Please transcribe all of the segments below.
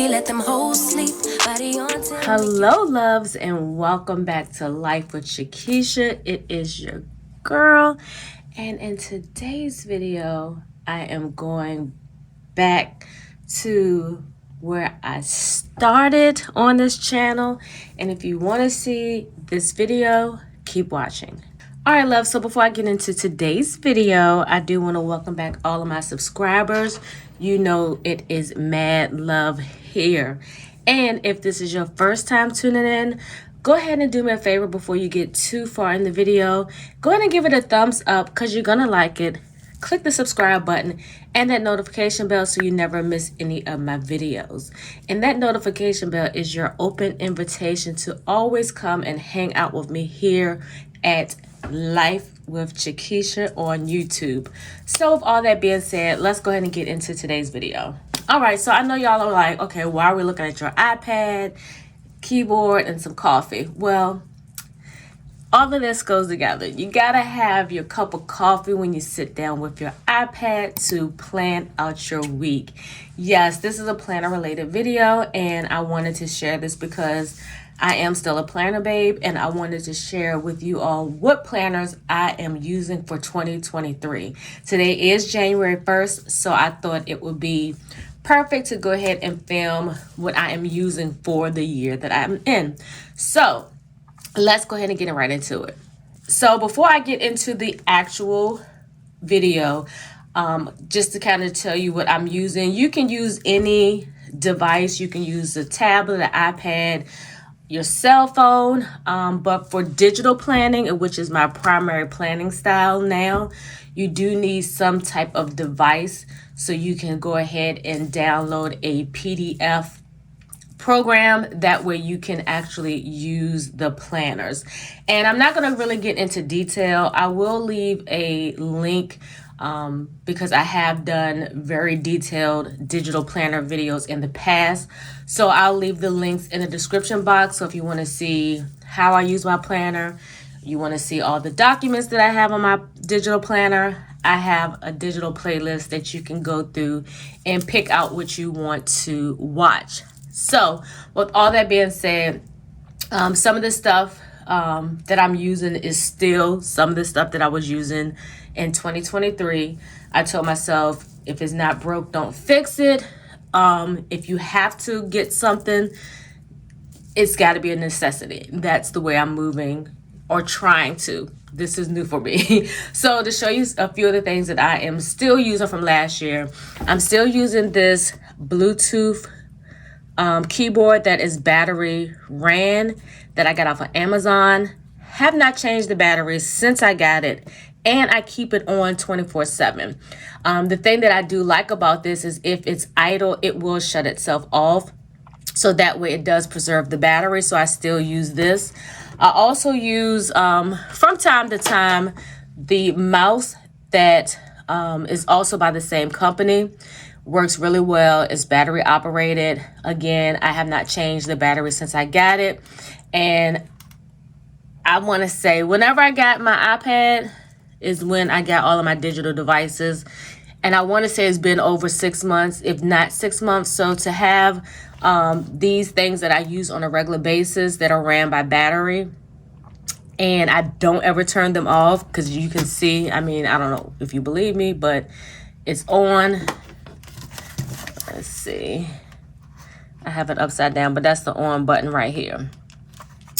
baby, let them hoes sleep. Body on 10. Hello, loves, and welcome back to Life with Shakisha. It is your girl, and in today's video, I am going back to where I started on this channel. And if you want to see this video, keep watching. All right, love. So before I get into today's video, I do want to welcome back all of my subscribers. You know it is mad love here. And if this is your first time tuning in, go ahead and do me a favor before you get too far in the video. Go ahead and give it a thumbs up because you're going to like it. Click the subscribe button and that notification bell so you never miss any of my videos. And that notification bell is your open invitation to always come and hang out with me here at Life with Shakisha on YouTube. So with all that being said, let's go ahead and get into today's video. All right, so I know y'all are like, okay, why are we looking at your iPad, keyboard, and some coffee? Well, all of this goes together. You gotta have your cup of coffee when you sit down with your iPad to plan out your week. Yes, this is a planner related video, and I wanted to share this because I am still a planner babe, and I wanted to share with you all what planners I am using for 2023. Today is January 1st, so I thought it would be perfect to go ahead and film what I am using for the year that I'm in. So let's go ahead and get right into it. So before I get into the actual video, just to kind of tell you what I'm using, you can use any device. You can use a tablet, an iPad, your cell phone, but for digital planning, which is my primary planning style now, you do need some type of device so you can go ahead and download a PDF program. That way you can actually use the planners. And I'm not going to really get into detail. I will leave a link because I have done very detailed digital planner videos in the past. So I'll leave the links in the description box. So if you want to see how I use my planner, you want to see all the documents that I have on my digital planner, I have a digital playlist that you can go through and pick out what you want to watch. So with all that being said, some of the stuff that I'm using is still some of the stuff that I was using in 2023. I told myself, if it's not broke, don't fix it. If you have to get something, it's got to be a necessity. That's the way I'm moving, or trying to. This is new for me. So to show you a few of the things that I am still using from last year, I'm still using this Bluetooth keyboard that is battery ran that I got off of Amazon. Have not changed the batteries since I got it, and I keep it on 24/7. The thing that I do like about this is if it's idle, it will shut itself off. So that way it does preserve the battery. So I still use this. I also use from time to time the mouse that is also by the same company. Works really well. It's battery operated. Again, I have not changed the battery since I got it. And I want to say whenever I got my iPad is when I got all of my digital devices. And I want to say it's been over 6 months, if not 6 months. So to have these things that I use on a regular basis that are ran by battery, and I don't ever turn them off, because you can see, I mean, I don't know if you believe me, but it's on. Let's see. I have it upside down, but that's the on button right here.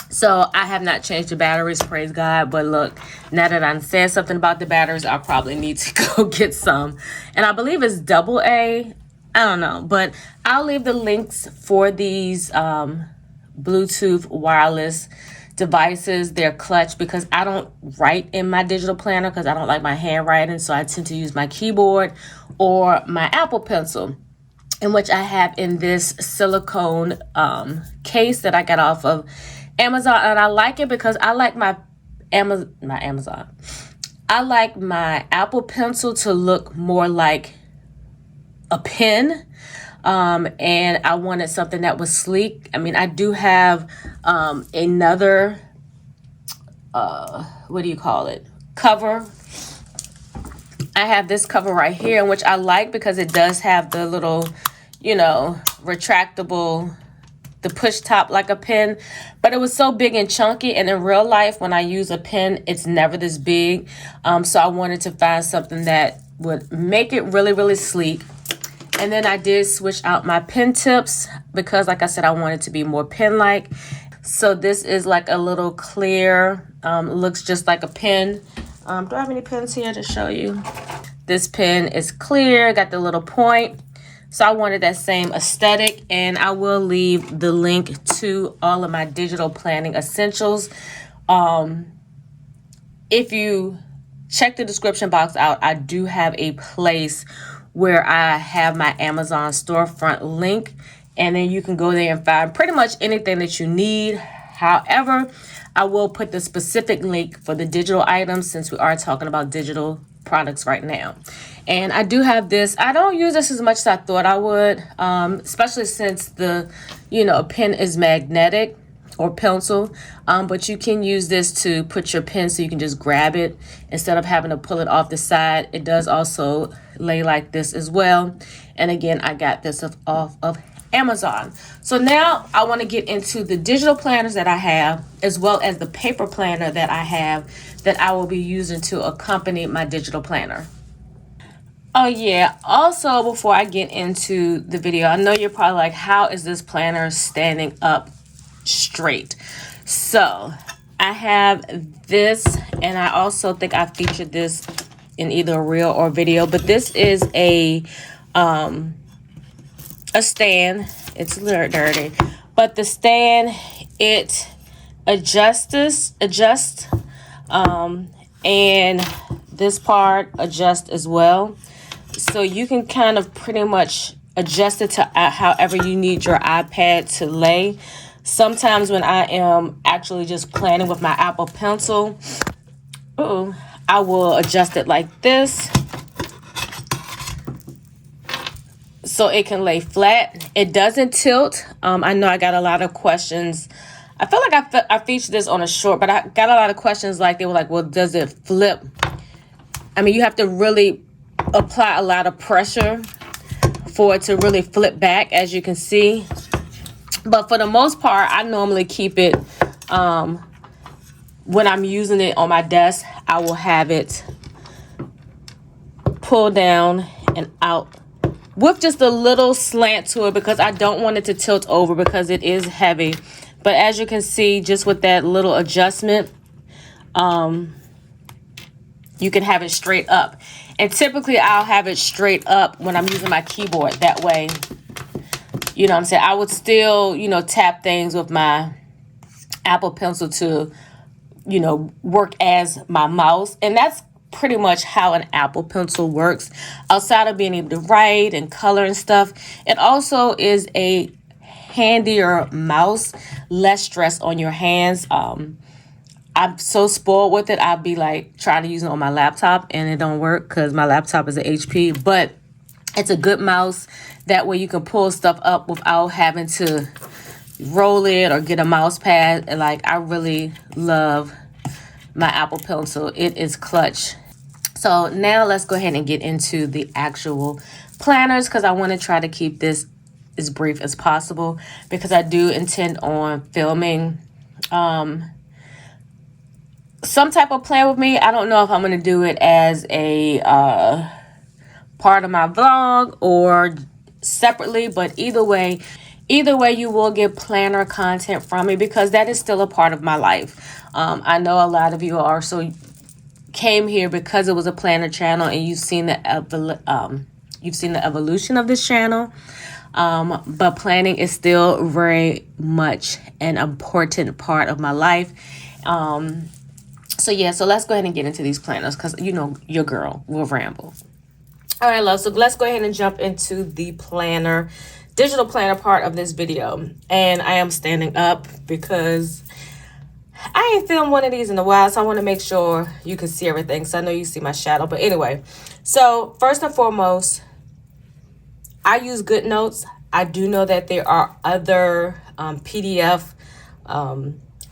So I have not changed the batteries, praise God. But look, now that I said something about the batteries, I probably need to go get some. And I believe it's AA. I don't know, but I'll leave the links for these Bluetooth wireless devices. They're clutch because I don't write in my digital planner because I don't like my handwriting. So I tend to use my keyboard or my Apple Pencil, in which I have in this silicone case that I got off of Amazon. And I like it because I like my Amazon. I like my Apple Pencil to look more like a pen. And I wanted something that was sleek. I mean, I do have another, what do you call it? Cover. I have this cover right here, which I like because it does have the little, you know, retractable, the push top like a pen, but it was so big and chunky, and in real life when I use a pen it's never this big. So I wanted to find something that would make it really, really sleek. And then I did switch out my pen tips because, like I said, I wanted to be more pen-like. So this is like a little clear, looks just like a pen. Do I have any pens here to show you? This pen is clear, got the little point. So I wanted that same aesthetic, and I will leave the link to all of my digital planning essentials. If you check the description box out, I do have a place where I have my Amazon storefront link, and then you can go there and find pretty much anything that you need. However, I will put the specific link for the digital items since we are talking about digital products right now. And I do have this. I don't use this as much as I thought I would, especially since the, you know, pen is magnetic or pencil, but you can use this to put your pen so you can just grab it instead of having to pull it off the side. It does also lay like this as well. And again, I got this off of Amazon. So now I want to get into the digital planners that I have, as well as the paper planner that I have that I will be using to accompany my digital planner. Oh yeah, also before I get into the video, I know you're probably like, how is this planner standing up straight? So I have this, and I also think I featured this in either a reel or video, but this is a stand. It's a little dirty, but the stand, it adjusts, and this part adjusts as well. So you can kind of pretty much adjust it to however you need your iPad to lay. Sometimes when I am actually just planning with my Apple Pencil, I will adjust it like this so it can lay flat. It doesn't tilt. I know I got a lot of questions. I feel like I featured this on a short, but I got a lot of questions like, they were like, well, does it flip? I mean, you have to really apply a lot of pressure for it to really flip back, as you can see. But for the most part, I normally keep it, when I'm using it on my desk, I will have it pull down and out with just a little slant to it because I don't want it to tilt over because it is heavy. But as you can see, just with that little adjustment, you can have it straight up. And typically I'll have it straight up when I'm using my keyboard. That way, you know what I'm saying, I would still, you know, tap things with my Apple Pencil to, you know, work as my mouse. And that's pretty much how an Apple Pencil works. Outside of being able to write and color and stuff, it also is a handier mouse, less stress on your hands. I'm so spoiled with it. I'll be like trying to use it on my laptop and it don't work because my laptop is an HP, but it's a good mouse. That way you can pull stuff up without having to roll it or get a mouse pad. And like, I really love my Apple Pencil. It is clutch. So now let's go ahead and get into the actual planners because I want to try to keep this as brief as possible because I do intend on filming some type of plan with me. I don't know if I'm going to do it as a part of my vlog or separately, but either way you will get planner content from me because that is still a part of my life. I know a lot of you also came here because it was a planner channel and you've seen the evolution of this channel. But planning is still very much an important part of my life. So yeah, so let's go ahead and get into these planners because, you know, your girl will ramble. All right, love. So let's go ahead and jump into the planner, digital planner part of this video. And I am standing up because I ain't filmed one of these in a while. So I want to make sure you can see everything. So I know you see my shadow. But anyway, so first and foremost, I use GoodNotes. I do know that there are other PDF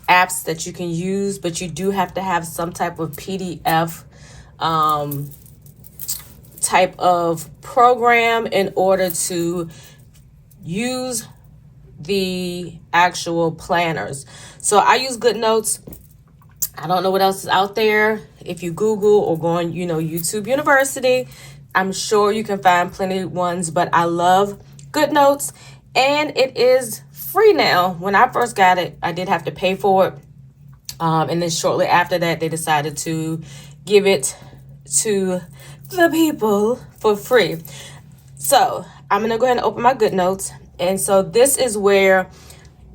apps that you can use, but you do have to have some type of PDF type of program in order to use the actual planners. So I use GoodNotes. I don't know what else is out there. If you Google or go on, YouTube University, I'm sure you can find plenty of ones, but I love GoodNotes, and it is free now. When I first got it, I did have to pay for it. And then shortly after that, they decided to give it to the people for free. So I'm going to go ahead and open my GoodNotes. And so this is where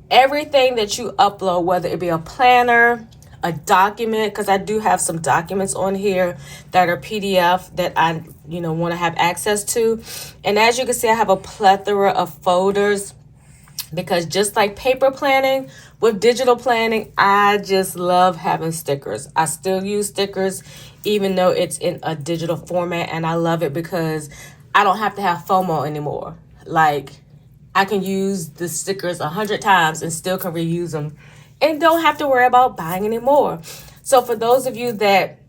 everything that you upload, whether it be a planner, a document, because I do have some documents on here that are PDF that I, want to have access to. And as you can see, I have a plethora of folders, because just like paper planning, with digital planning, I just love having stickers. I still use stickers, even though it's in a digital format, and I love it because I don't have to have FOMO anymore. Like, I can use the stickers 100 times and still can reuse them and don't have to worry about buying any more. So for those of you that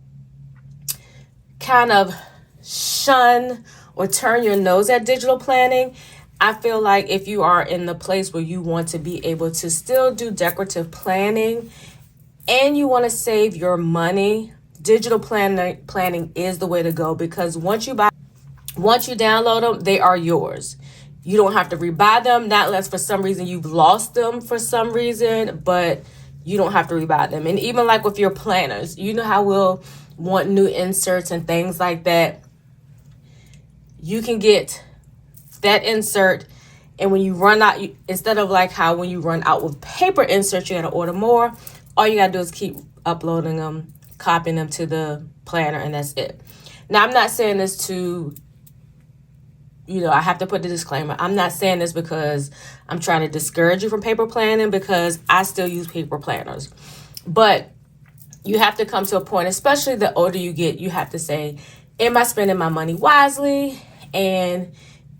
kind of shun or turn your nose at digital planning, I feel like if you are in the place where you want to be able to still do decorative planning and you want to save your money, digital planning is the way to go, because once you download them, they are yours. You don't have to rebuy them, not unless for some reason you've lost them for some reason, but you don't have to rebuy them. And even like with your planners, you know how we'll want new inserts and things like that. You can get that insert, and when you run out, instead of like how when you run out with paper inserts, you got to order more. All you got to do is keep uploading them, copying them to the planner, and that's it. Now, I'm not saying this to, I have to put the disclaimer. I'm not saying this because I'm trying to discourage you from paper planning, because I still use paper planners. But you have to come to a point, especially the older you get, you have to say, am I spending my money wisely? And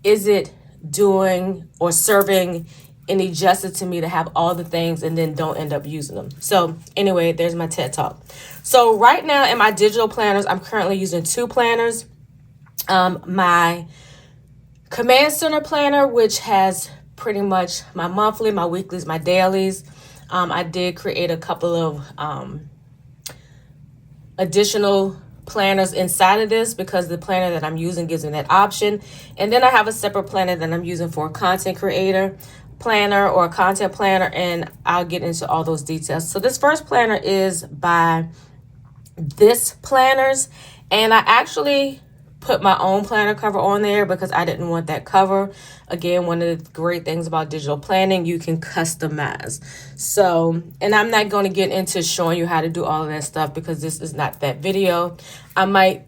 is it doing or serving any justice to me to have all the things and then don't end up using them? So anyway, there's my TED Talk. So right now in my digital planners, I'm currently using 2 planners. My Command Center planner, which has pretty much my monthly, my weeklies, my dailies. I did create a couple of additional planners inside of this because the planner that I'm using gives me that option. And then I have a separate planner that I'm using for a content creator planner or a content planner, and I'll get into all those details. So this first planner is by THISS Planners, and I actually put my own planner cover on there because I didn't want that cover. Again, one of the great things about digital planning, you can customize. So, and I'm not going to get into showing you how to do all of that stuff because this is not that video. I might,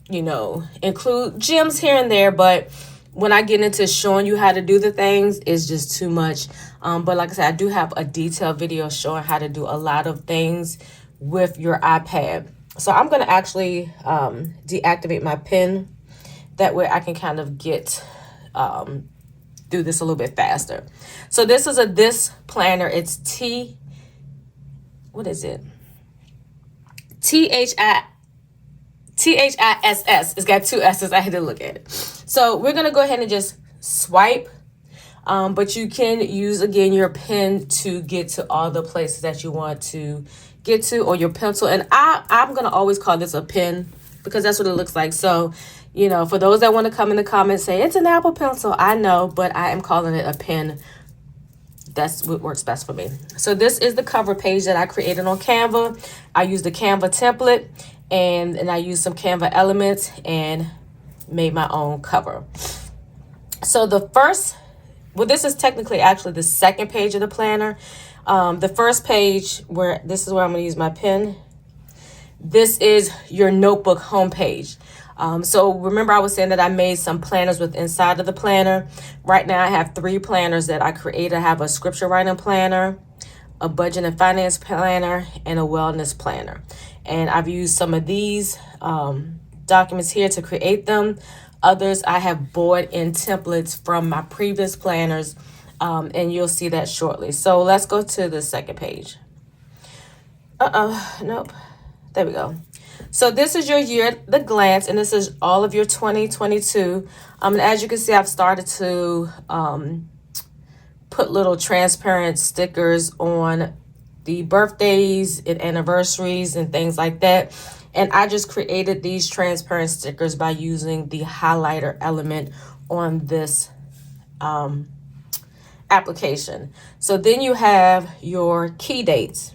include gems here and there, but when I get into showing you how to do the things, it's just too much. But like I said, I do have a detailed video showing how to do a lot of things with your iPad. So I'm going to actually deactivate my pen. That way I can kind of get through this a little bit faster. So this is a THISS planner. It's what is it? THISS. It's got 2 S's. I had to look at it. So we're going to go ahead and just swipe. But you can use, again, your pen to get to all the places that you want to get to, or your pencil. And I'm going to always call this a pen because that's what it looks like. So, for those that want to come in the comments, say it's an Apple Pencil. I know, but I am calling it a pen. That's what works best for me. So this is the cover page that I created on Canva. I used the Canva template and I used some Canva elements and made my own cover. So this is technically actually the second page of the planner. The first page, this is where I'm going to use my pen. This is your notebook homepage. So remember I was saying that I made some planners with inside of the planner. Right now I have 3 planners that I created. I have a scripture writing planner, a budget and finance planner, and a wellness planner. And I've used some of these documents here to create them. Others I have bought in templates from my previous planners, and you'll see that shortly. So let's go to the second page. Nope. There we go. So this is your year at the glance, and this is all of your 2022. And as you can see, I've started to put little transparent stickers on the birthdays and anniversaries and things like that. And I just created these transparent stickers by using the highlighter element on this application. So then you have your key dates.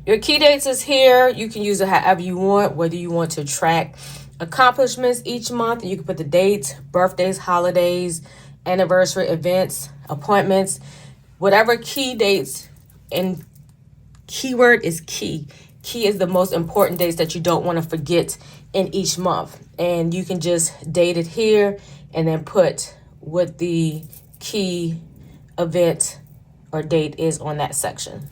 Your key dates is here. You can use it however you want, whether you want to track accomplishments each month. You can put the dates, birthdays, holidays, anniversary events, appointments, whatever key dates, and keyword is key. Key is the most important dates that you don't want to forget in each month. And you can just date it here and then put what the key event or date is on that section.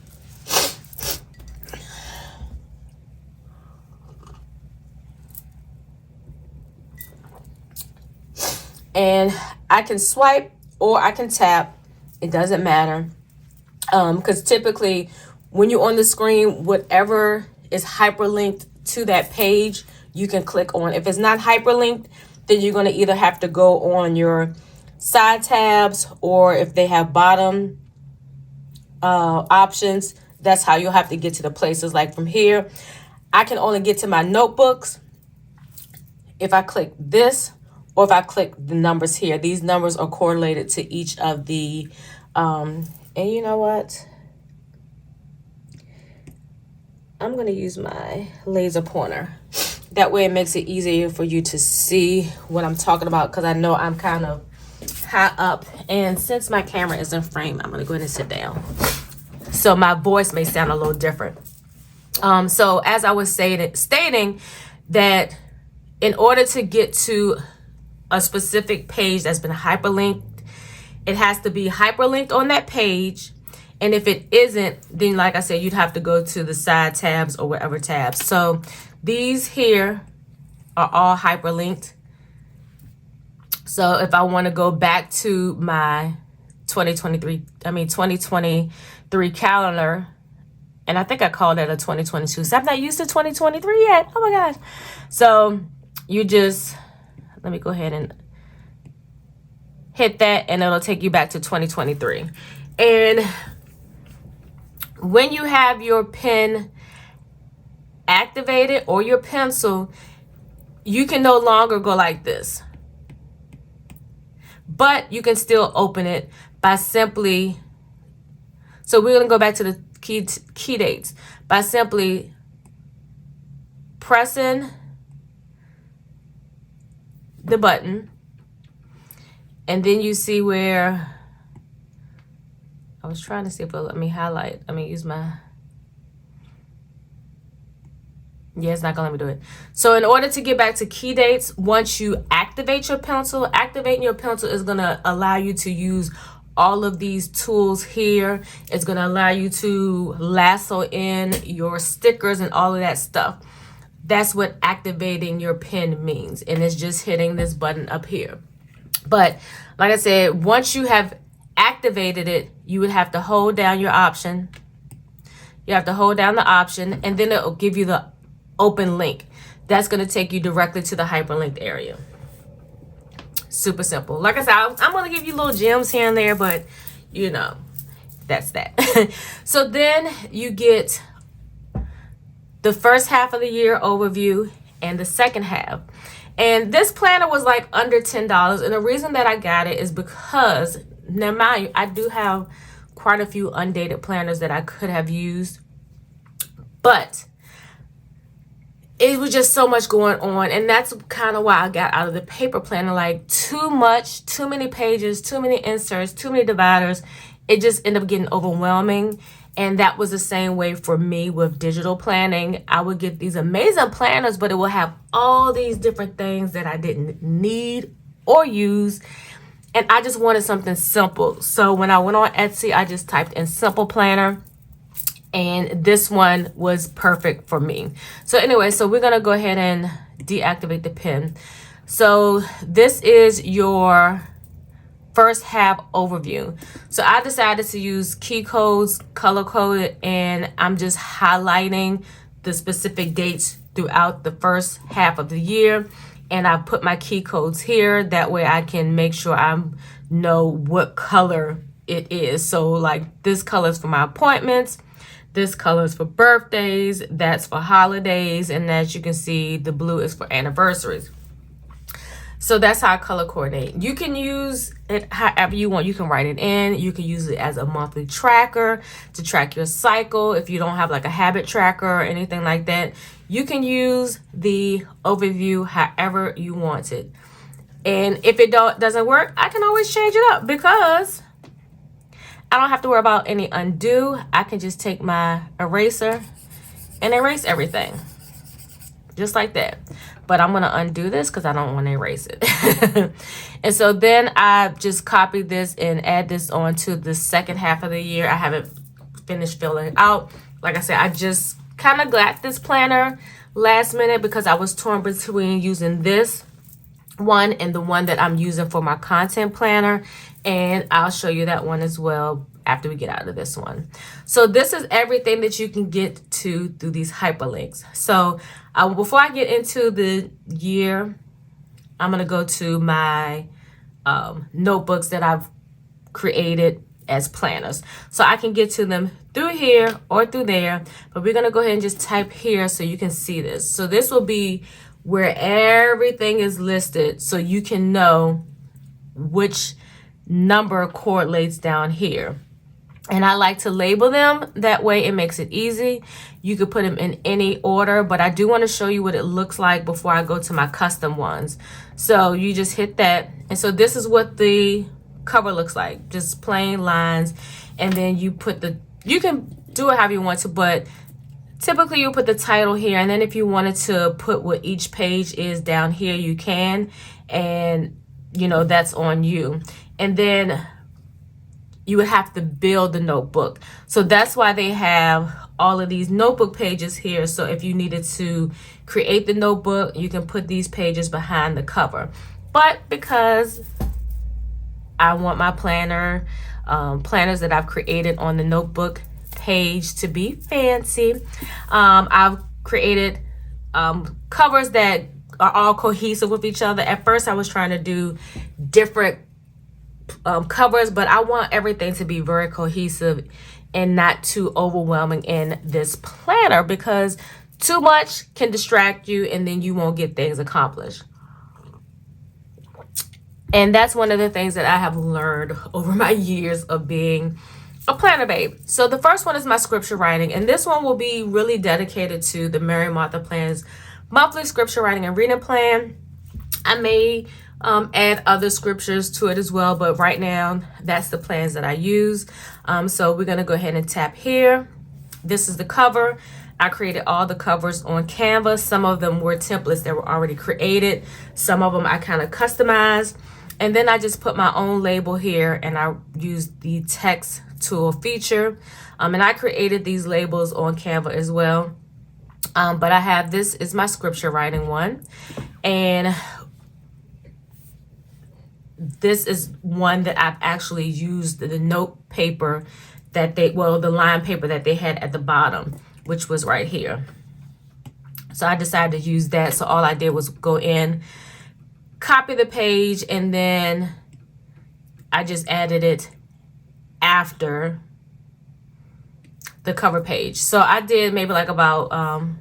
And I can swipe or I can tap. It doesn't matter. Because typically when you're on the screen, whatever is hyperlinked to that page, you can click on. If it's not hyperlinked, then you're going to either have to go on your side tabs, or if they have bottom options, that's how you'll have to get to the places. Like from here, I can only get to my notebooks if I click this, or if I click the numbers here. These numbers are correlated to each of the, and you know what? I'm going to use my laser pointer. That way it makes it easier for you to see what I'm talking about, because I know I'm kind of high up. And since my camera is in frame, I'm going to go ahead and sit down. So my voice may sound a little different. So as I was stating that in order to get to a specific page that's been hyperlinked, it has to be hyperlinked on that page. And if it isn't, then like I said, you'd have to go to the side tabs or whatever tabs. So these here are all hyperlinked. So if I want to go back to my 2023 calendar, and I think I called it a 2022. So I'm not used to 2023 yet. Oh my gosh. So you just, let me go ahead and hit that, and it'll take you back to 2023. And when you have your pen activated or your pencil, you can no longer go like this. But you can still open it by simply, so we're going to go back to the key dates by simply pressing the button, and then you see where I was trying to see if it'll let me highlight. I mean, use my, yeah, it's not gonna let me do it. So in order to get back to key dates, once you activate your pencil, activating your pencil is gonna allow you to use all of these tools here. It's gonna allow you to lasso in your stickers and all of that stuff. That's what activating your pen means. And it's just hitting this button up here. But like I said, once you have activated it, you would have to hold down your option. You have to hold down the option, and then it'll give you the open link. That's going to take you directly to the hyperlinked area. Super simple. Like I said, I'm going to give you little gems here and there, but you know, that's that. So then you get the first half of the year overview and the second half. And this planner was like under $10. And the reason that I got it is because, now mind you, I do have quite a few undated planners that I could have used. But it was just so much going on. And that's kind of why I got out of the paper planner. Like too much, too many pages, too many inserts, too many dividers. It just ended up getting overwhelming. And that was the same way for me with digital planning. I would get these amazing planners, but it will have all these different things that I didn't need or use. And I just wanted something simple. So when I went on Etsy, I just typed in simple planner. And this one was perfect for me. So anyway, so we're going to go ahead and deactivate the pen. So this is your first half overview. So I decided to use key codes, color coded, and I'm just highlighting the specific dates throughout the first half of the year. And I put my key codes here. That way I can make sure I know what color it is. So like this color is for my appointments. This color is for birthdays. That's for holidays. And as you can see, the blue is for anniversaries. So that's how I color coordinate. You can use it however you want. You can write it in. You can use it as a monthly tracker to track your cycle. If you don't have like a habit tracker or anything like that, you can use the overview however you want it. And if it doesn't work, I can always change it up because I don't have to worry about any undo. I can just take my eraser and erase everything. Just like that. But I'm going to undo this because I don't want to erase it. And so then I just copy this and add this on to the second half of the year. I haven't finished filling it out. Like I said, I just kind of got this planner last minute because I was torn between using this one and the one that I'm using for my content planner. And I'll show you that one as well after we get out of this one. So this is everything that you can get to through these hyperlinks. So before I get into the year, I'm going to go to my notebooks that I've created as planners. So I can get to them through here or through there, but we're going to go ahead and just type here so you can see this. So this will be where everything is listed so you can know which number correlates down here. And I like to label them. That way it makes it easy. You could put them in any order, but I do want to show you what it looks like before I go to my custom ones. So you just hit that. And so this is what the cover looks like. Just plain lines. And then you can do it however you want to, but typically you put the title here. And then if you wanted to put what each page is down here, you can. And you know, that's on you. And then you would have to build the notebook. So that's why they have all of these notebook pages here. So if you needed to create the notebook, you can put these pages behind the cover. But because I want my planners that I've created on the notebook page to be fancy, I've created covers that are all cohesive with each other. At first I was trying to do different covers, but I want everything to be very cohesive and not too overwhelming in this planner because too much can distract you and then you won't get things accomplished. And that's one of the things that I have learned over my years of being a planner babe. So the first one is my scripture writing, and this one will be really dedicated to the Mary Martha Plan's monthly scripture writing and reading plan. I may add other scriptures to it as well, but right now that's the plans that I use. So we're going to go ahead and tap here. This is the cover. I created all the covers on Canva. Some of them were templates that were already created. Some of them I kind of customized. And then I just put my own label here and I used the text tool feature. And I created these labels on Canva as well. But I have, this is my scripture writing one. And this is one that I've actually used the note paper that the line paper that they had at the bottom, which was right here. So I decided to use that. So all I did was go in, copy the page, and then I just added it after the cover page. So I did maybe like about, oh,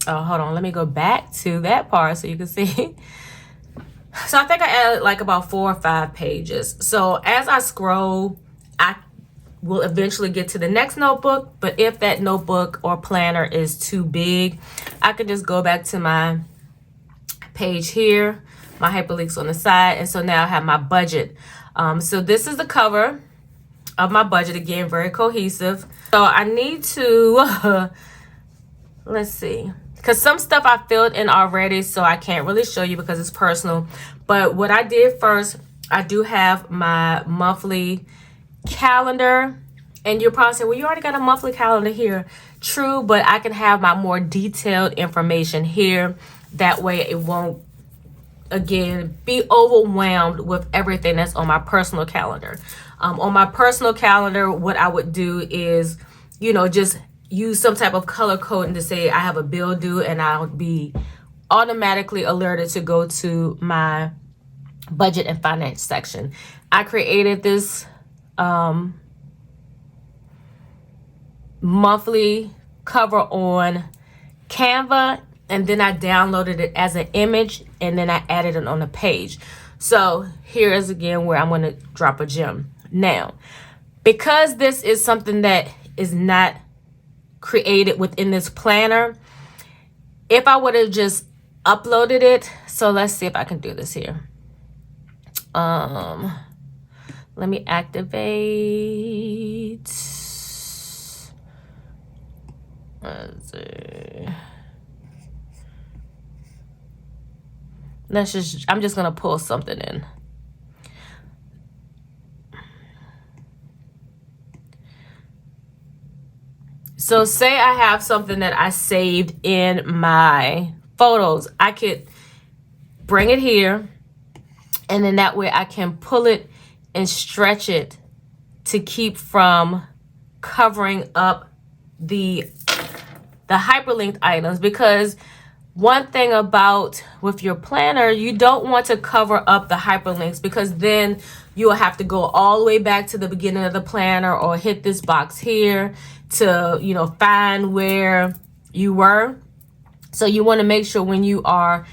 hold on. Let me go back to that part so you can see. So I think I added like about 4 or 5 pages. So as I scroll, I will eventually get to the next notebook. But if that notebook or planner is too big, I can just go back to my page here, my hyperlinks on the side. And so now I have my budget. So this is the cover of my budget. Again, very cohesive. So I need to, let's see. Because some stuff I filled in already, so I can't really show you because it's personal. But what I did first, I do have my monthly calendar. And you're probably saying, well, you already got a monthly calendar here. True, but I can have my more detailed information here. That way it won't, again, be overwhelmed with everything that's on my personal calendar. On my personal calendar, what I would do is, you know, just use some type of color coding to say I have a bill due, and I'll be automatically alerted to go to my budget and finance section. I created this monthly cover on Canva, and then I downloaded it as an image, and then I added it on a page. So here is again where I'm going to drop a gem. Now, because this is something that is not created within this planner, if I would have just uploaded it, so let's see if I can do this here. Let me activate. Let's see. I'm just gonna pull something in. So say I have something that I saved in my photos. I could bring it here, and then that way I can pull it and stretch it to keep from covering up the hyperlinked items. Because one thing about with your planner, you don't want to cover up the hyperlinks, because then you'll have to go all the way back to the beginning of the planner or hit this box here to, you know, find where you were. So you want to make sure when you are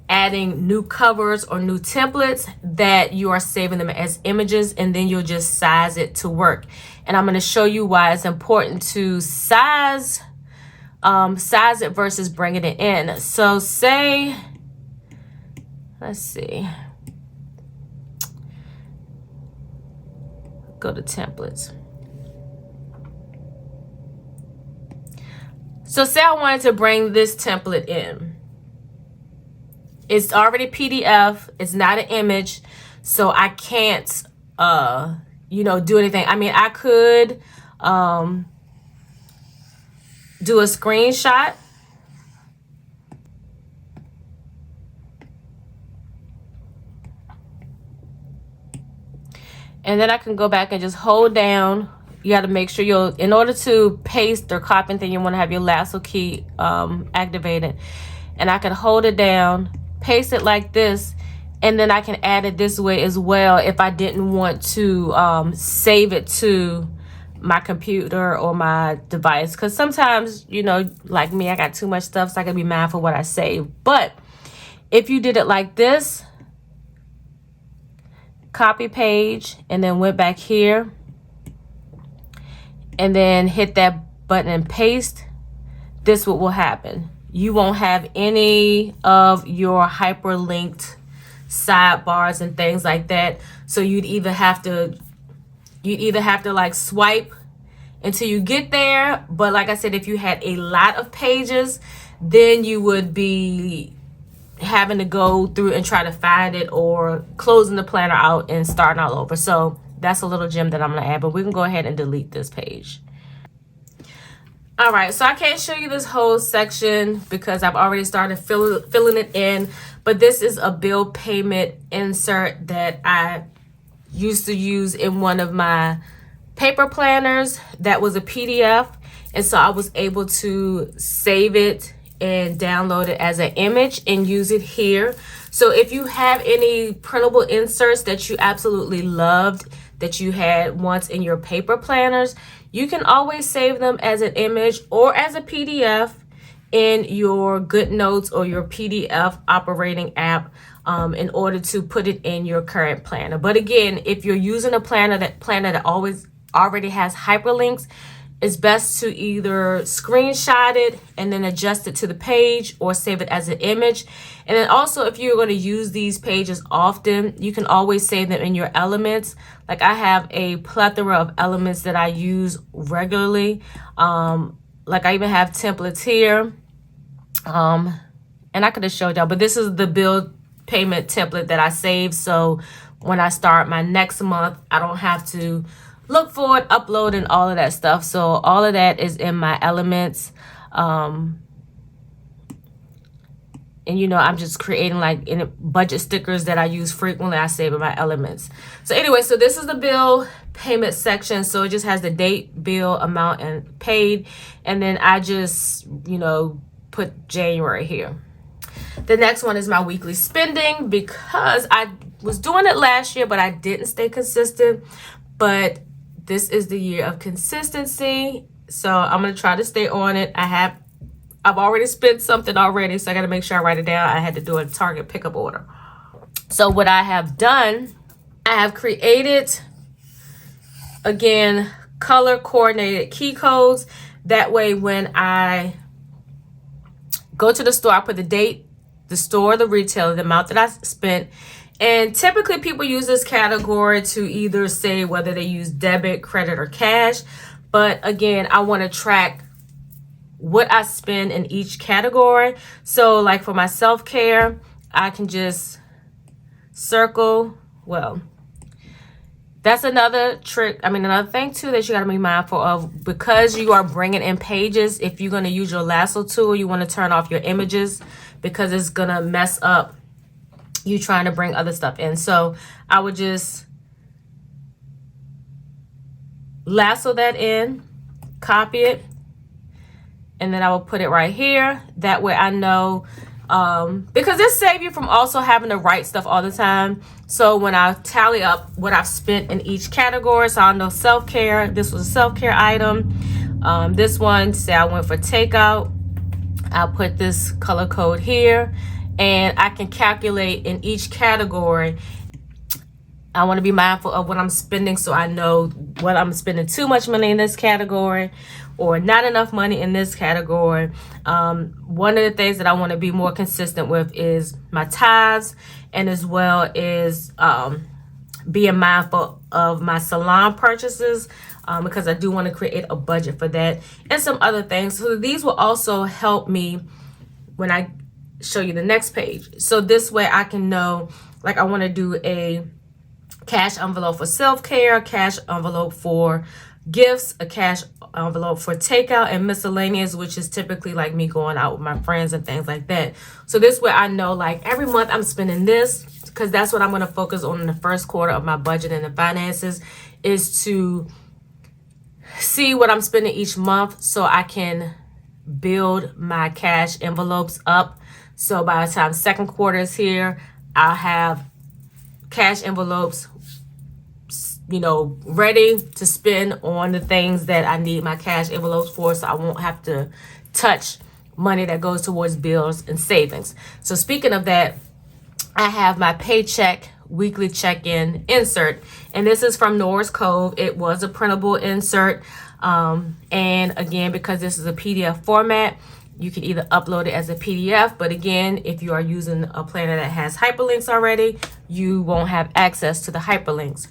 adding new covers or new templates that you are saving them as images, and then you'll just size it to work. And I'm going to show you why it's important to size it versus bringing it in. So say, let's see, go to templates. So say I wanted to bring this template in. It's already PDF. It's not an image, so I can't, you know, do anything. I mean, I could do a screenshot. And then I can go back and just hold down. You got to make sure in order to paste or copy anything, you want to have your lasso key activated. And I can hold it down, paste it like this, and then I can add it this way as well if I didn't want to save it to my computer or my device. Because sometimes, you know, like me, I got too much stuff, so I gotta be mindful of what I save. But if you did it like this, copy page, and then went back here, and then hit that button and paste, this what will happen. You won't have any of your hyperlinked sidebars and things like that. So you'd either have to like swipe until you get there. But like I said, if you had a lot of pages, then you would be having to go through and try to find it, or closing the planner out and starting all over. So that's a little gem that I'm going to add, but we can go ahead and delete this page. All right, so I can't show you this whole section because I've already started filling it in, but this is a bill payment insert that I used to use in one of my paper planners that was a PDF, and so I was able to save it and download it as an image and use it here. So if you have any printable inserts that you absolutely loved that you had once in your paper planners, you can always save them as an image or as a PDF in your GoodNotes or your PDF operating app in order to put it in your current planner. But again, if you're using a planner that already has hyperlinks, it's best to either screenshot it and then adjust it to the page, or save it as an image. And then also, if you're going to use these pages often, you can always save them in your elements. Like I have a plethora of elements that I use regularly. Like I even have templates here. And I could have showed y'all, but this is the bill payment template that I saved. So when I start my next month, I don't have to look for it, upload, and all of that stuff. So all of that is in my elements. And you know, I'm just creating like budget stickers that I use frequently. I save in my elements. So anyway, so this is the bill payment section. So it just has the date, bill, amount, and paid. And then I just, you know, put January here. The next one is my weekly spending, because I was doing it last year, but I didn't stay consistent. But this is the year of consistency. So I'm going to try to stay on it. I've already spent something already, so I got to make sure I write it down. I had to do a Target pickup order. So what I have done, I have created, again, color coordinated key codes. That way when I go to the store, I put the date, the store, the retailer, the amount that I spent. And typically people use this category to either say whether they use debit, credit, or cash. But again, I want to track what I spend in each category. So like for my self-care, I can just circle. Well, that's another trick. I mean, another thing too that you got to be mindful of, because you are bringing in pages. If you're going to use your lasso tool, you want to turn off your images, because it's going to mess up you trying to bring other stuff in. So I would just lasso that in, copy it, and then I will put it right here. That way I know, because this saves you from also having to write stuff all the time. So when I tally up what I've spent in each category, so I'll know self-care, this was a self-care item. This one, say I went for takeout, I'll put this color code here, and I can calculate in each category. I want to be mindful of what I'm spending, so I know whether I'm spending too much money in this category or not enough money in this category. One of the things that I want to be more consistent with is my tithes, and as well as being mindful of my salon purchases, because I do want to create a budget for that, and some other things. So these will also help me when I show you the next page. So this way I can know, like, I want to do a cash envelope for self-care, cash envelope for gifts, a cash envelope for takeout, and miscellaneous, which is typically like me going out with my friends and things like that. So this way I know, like, every month I'm spending this, because that's what I'm going to focus on in the first quarter of my budget and the finances, is to see what I'm spending each month so I can build my cash envelopes up. So by the time second quarter is here, I'll have cash envelopes, you know, ready to spend on the things that I need my cash envelopes for, so I won't have to touch money that goes towards bills and savings. So speaking of that, I have my paycheck weekly check-in insert, and this is from Norris Cove. It was a printable insert, and again, because this is a PDF format, you can either upload it as a PDF, but again, if you are using a planner that has hyperlinks already, you won't have access to the hyperlinks.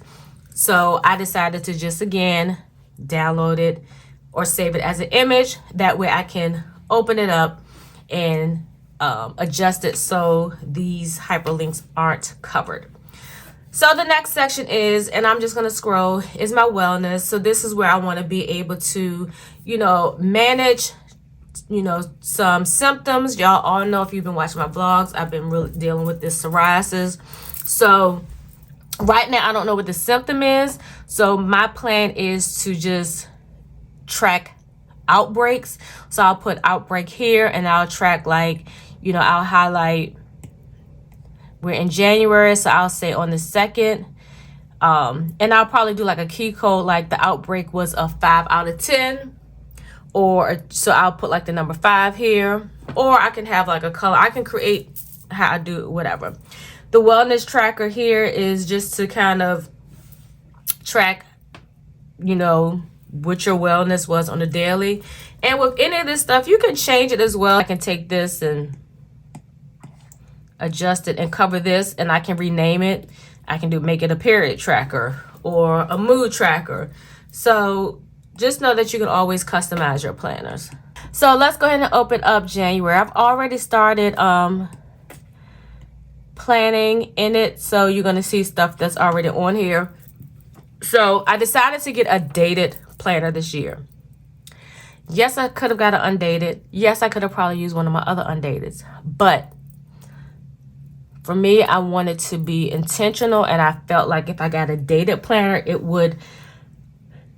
So I decided to just, again, download it or save it as an image. That way I can open it up and adjust it so these hyperlinks aren't covered. So the next section is, and I'm just going to scroll, is my wellness. So this is where I want to be able to, you know, manage, you know, some symptoms. Y'all all know, if you've been watching my vlogs, I've been really dealing with this psoriasis. So right now I don't know what the symptom is. So my plan is to just track outbreaks. So I'll put outbreak here, and I'll track, like, you know, I'll highlight, we're in January, so I'll say on the 2nd. And I'll probably do like a key code, like the outbreak was a 5 out of 10. Or so I'll put like the number 5 here, or I can have like a color. I can create how I do it, whatever. The wellness tracker here is just to kind of track, you know, what your wellness was on the daily. And with any of this stuff, you can change it as well. I can take this and adjust it and cover this, and I can rename it. I can make it a period tracker or a mood tracker. So just know that you can always customize your planners. So let's go ahead and open up January. I've already started planning in it, so you're going to see stuff that's already on here. So I decided to get a dated planner this year. Yes, I could have got an undated. Yes, I could have probably used one of my other undateds. But for me, I wanted to be intentional, and I felt like if I got a dated planner, it would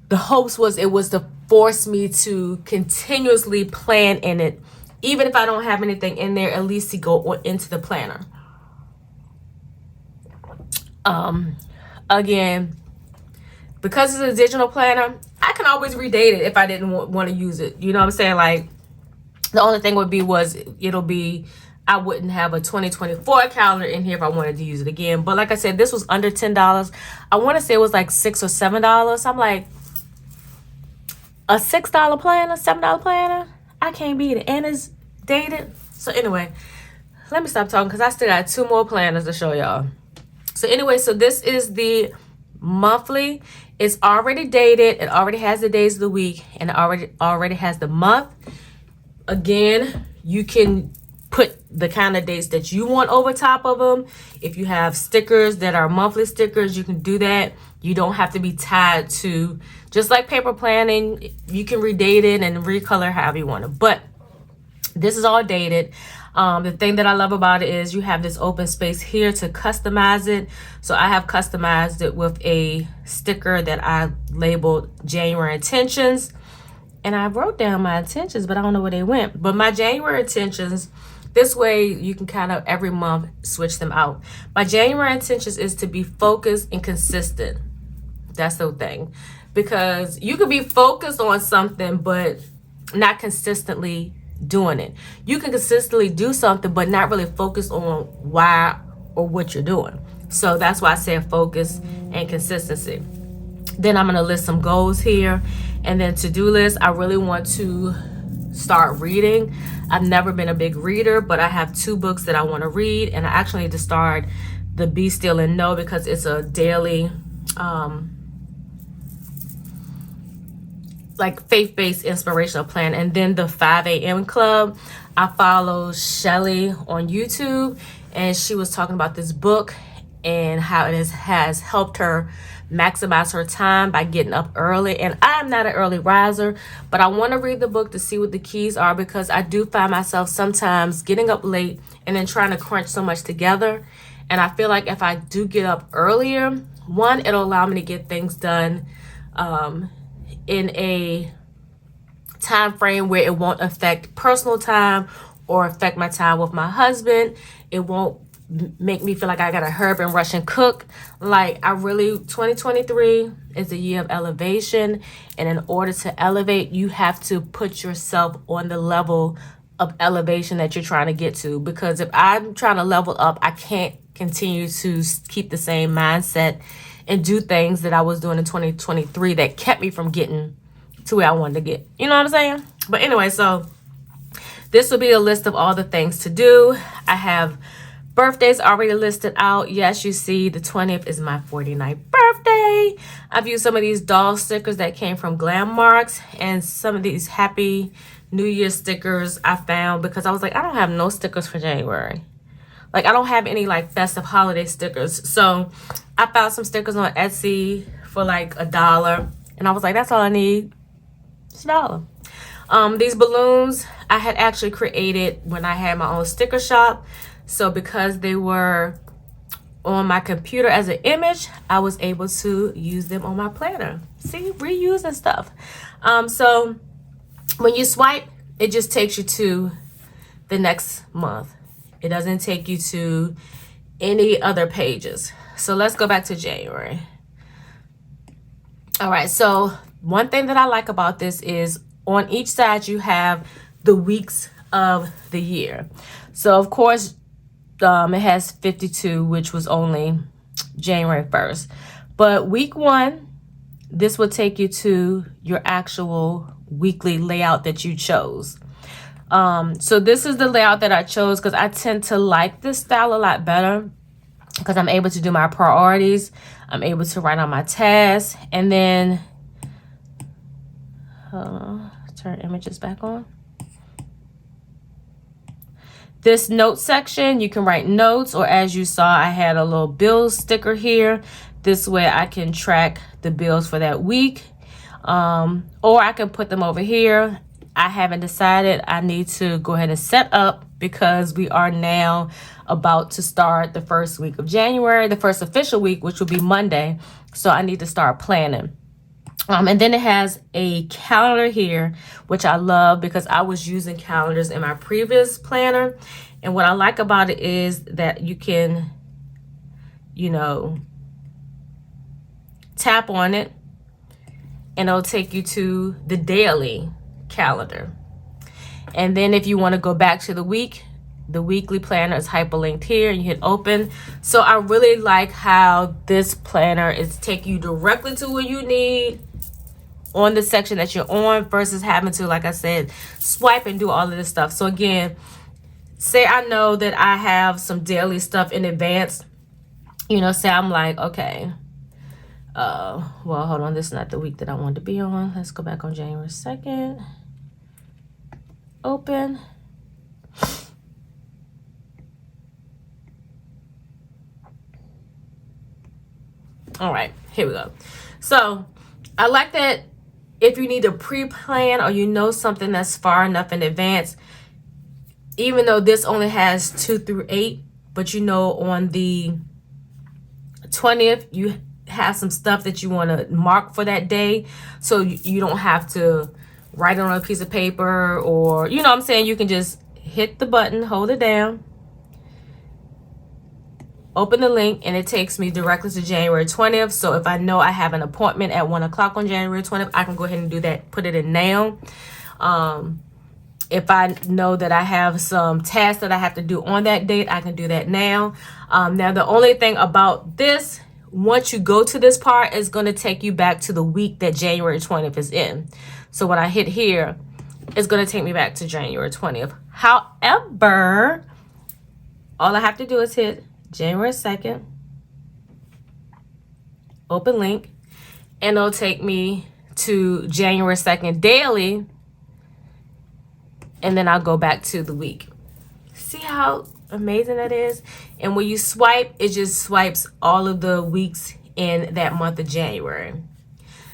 the hopes was it was to force me to continuously plan in it. Even if I don't have anything in there, at least to go into the planner. Again, because it's a digital planner, I can always redate it if I didn't want to use it. You know what I'm saying? Like, the only thing would be I wouldn't have a 2024 calendar in here if I wanted to use it again. But like I said, this was under $10. I want to say it was like $6 or $7. I'm like, a $6 planner, $7 planner, I can't beat it. And it's dated. So anyway, let me stop talking because I still got 2 more planners to show y'all. So anyway, so this is the monthly. It's already dated. It already has the days of the week, and it already has the month. Again, you can put the kind of dates that you want over top of them. If you have stickers that are monthly stickers, you can do that. You don't have to be tied to, just like paper planning, you can redate it and recolor however you want it. But this is all dated. The thing that I love about it is you have this open space here to customize it. So I have customized it with a sticker that I labeled January intentions. And I wrote down my intentions, but I don't know where they went. But my January intentions, this way you can kind of every month switch them out. My January intentions is to be focused and consistent. That's the thing. Because you could be focused on something, but not consistently doing it. You can consistently do something, but not really focus on why or what you're doing. So that's why I said focus and consistency. Then I'm going to list some goals here. And then to-do list, I really want to start reading. I've never been a big reader, but I have 2 books that I want to read. And I actually need to start the Be Still and Know, because it's a daily like faith-based inspirational plan. And then the 5 a.m. club, I follow Shelly on YouTube, and she was talking about this book and how it has helped her maximize her time by getting up early. And I'm not an early riser, but I want to read the book to see what the keys are, because I do find myself sometimes getting up late and then trying to crunch so much together. And I feel like if I do get up earlier, one, it'll allow me to get things done in a time frame where it won't affect personal time or affect my time with my husband. It won't make me feel like I gotta hurry and rush and cook. Like, 2023 is a year of elevation, and in order to elevate, you have to put yourself on the level of elevation that you're trying to get to. Because if I'm trying to level up, I can't continue to keep the same mindset and do things that I was doing in 2023 that kept me from getting to where I wanted to get. You know what I'm saying? But anyway, so this will be a list of all the things to do. I have birthdays already listed out. Yes, you see the 20th is my 49th birthday. I've used some of these doll stickers that came from Glam Marks, and some of these Happy New Year stickers I found because I was like, I don't have no stickers for January. Like, I don't have any like festive holiday stickers. So I found some stickers on Etsy for like $1. And I was like, that's all I need. It's $1. These balloons I had actually created when I had my own sticker shop. So because they were on my computer as an image, I was able to use them on my planner. See, reusing stuff. So when you swipe, it just takes you to the next month. It doesn't take you to any other pages. So let's go back to January. All right, so one thing that I like about this is on each side you have the weeks of the year. So of course, it has 52, which was only January 1st. But week 1, this will take you to your actual weekly layout that you chose. So this is the layout that I chose because I tend to like this style a lot better because I'm able to do my priorities. I'm able to write on my tasks, and then turn images back on. This note section, you can write notes, or as you saw, I had a little bills sticker here. This way I can track the bills for that week, or I can put them over here. I haven't decided. I need to go ahead and set up because we are now about to start the first week of January, the first official week, which will be Monday. So I need to start planning. And then it has a calendar here, which I love because I was using calendars in my previous planner. And what I like about it is that you can, you know, tap on it and it'll take you to the daily calendar. And then if you want to go back to the week, the weekly planner is hyperlinked here. You hit open. So I really like how this planner is taking you directly to what you need on the section that you're on versus having to, like I said, swipe and do all of this stuff. So again, say I know that I have some daily stuff in advance. You know, say I'm like, okay, well, hold on. This is not the week that I wanted to be on. Let's go back on January 2nd. Open. All right, here we go. So I like that if you need a pre-plan or you know something that's far enough in advance, even though this only has 2 through 8, but you know on the 20th, you have some stuff that you want to mark for that day. So you don't have to write it on a piece of paper or, you know what I'm saying? You can just hit the button, hold it down, open the link, and it takes me directly to January 20th. So if I know I have an appointment at 1 o'clock on January 20th, I can go ahead and do that, put it in now. If I know that I have some tasks that I have to do on that date, I can do that now. Now, the only thing about this, once you go to this part, it's going to take you back to the week that January 20th is in. So when I hit here, it's going to take me back to January 20th. However, all I have to do is hit January 2nd, open link, and it'll take me to January 2nd daily, and then I'll go back to the week. See how amazing that is? And when you swipe, it just swipes all of the weeks in that month of January.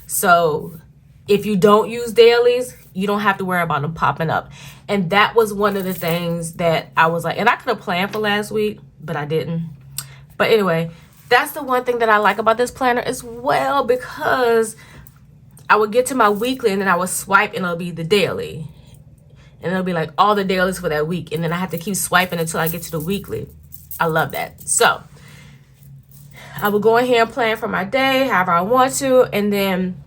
So if you don't use dailies, you don't have to worry about them popping up. And that was one of the things that I was like, and I could have planned for last week, but I didn't. But anyway, that's the one thing that I like about this planner as well, because I would get to my weekly and then I would swipe and it'll be the daily. And it'll be like all the dailies for that week. And then I have to keep swiping until I get to the weekly. I love that. So I will go in here and plan for my day, however I want to. And then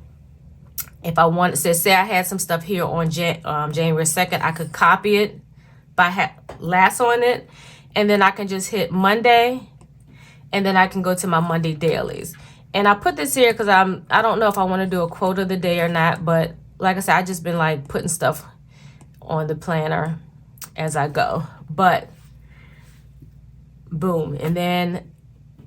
if I want to, say I had some stuff here on January 2nd, I could copy it by last on it. And then I can just hit Monday. And then I can go to my Monday dailies. And I put this here because I don't know if I want to do a quote of the day or not. But like I said, I just been like putting stuff on the planner as I go. But boom. And then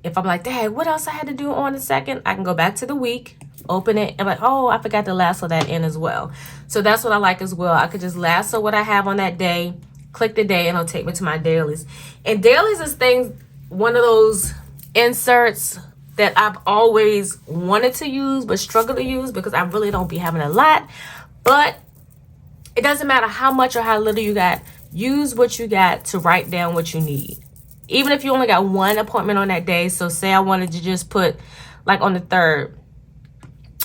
if I'm like, dang, what else I had to do on the 2nd, I can go back to the week, open it, and like, oh, I forgot to lasso that in as well. So that's what I like as well. I could just lasso what I have on that day, click the day, and it'll take me to my dailies. And dailies is one of those inserts that I've always wanted to use but struggle to use because I really don't be having a lot. But it doesn't matter how much or how little you got. Use what you got to write down what you need. Even if you only got one appointment on that day. So say I wanted to just put, like on the 3rd,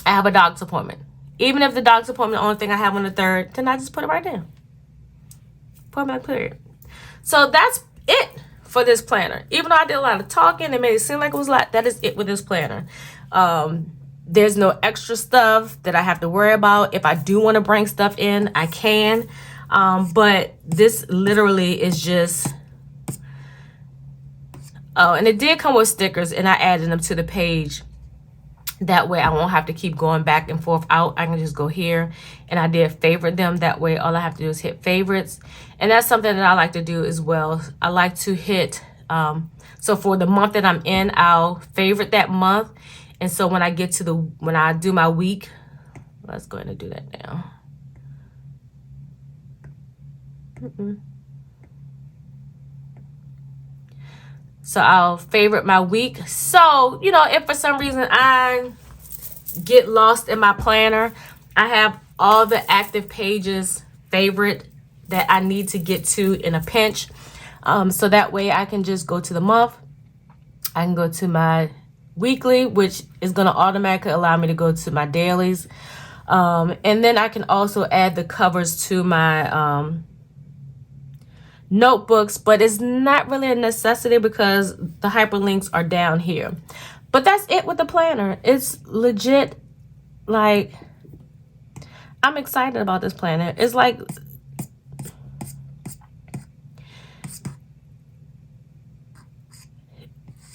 I have a doctor's appointment. Even if the doctor's appointment, the only thing I have on the 3rd, then I just put it right down. Appointment period. So that's it for this planner. Even though I did a lot of talking, it made it seem like it was a lot. That is it with this planner. There's no extra stuff that I have to worry about. If I do want to bring stuff in, I can. But this literally is just... Oh, and it did come with stickers, and I added them to the page. That way I won't have to keep going back and forth out. I can just go here, and I did favorite them. That way all I have to do is hit favorites. And that's something that I like to do as well. I like to hit, so for the month that I'm in, I'll favorite that month. And so when I get to when I do my week, let's go ahead and do that now. So I'll favorite my week. So, you know, if for some reason I get lost in my planner, I have all the active pages favorite that I need to get to in a pinch. So that way I can just go to the month. I can go to my weekly, which is going to automatically allow me to go to my dailies. And then I can also add the covers to my notebooks, but it's not really a necessity because the hyperlinks are down here. But that's it with the planner. It's legit, like, I'm excited about this planner. It's like,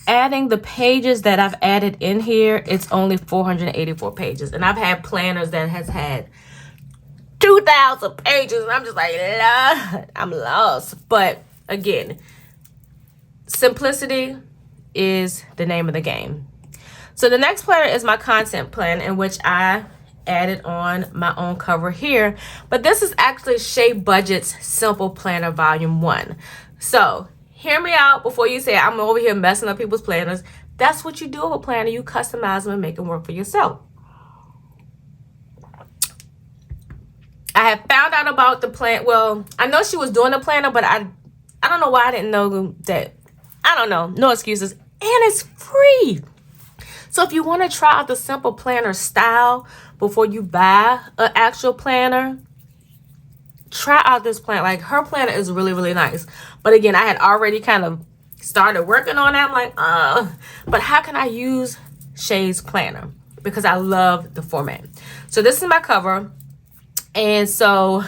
adding the pages that I've added in here, it's only 484 pages. And I've had planners that has had 2,000 pages. And I'm just like, Lord, I'm lost. But again, simplicity is the name of the game. So the next planner is my content plan, in which I added on my own cover here. But this is actually Shay Budget's Simple Planner Volume 1. So hear me out before you say I'm over here messing up people's planners. That's what you do with a planner. You customize them and make them work for yourself. I have found out about the plan. Well, I know she was doing a planner, but I don't know why I didn't know that. I don't know. No excuses. And it's free. So if you want to try out the simple planner style before you buy an actual planner, try out this planner. Like, her planner is really, really nice. But again, I had already kind of started working on that. I'm like, but how can I use Shay's planner? Because I love the format. So this is my cover. And so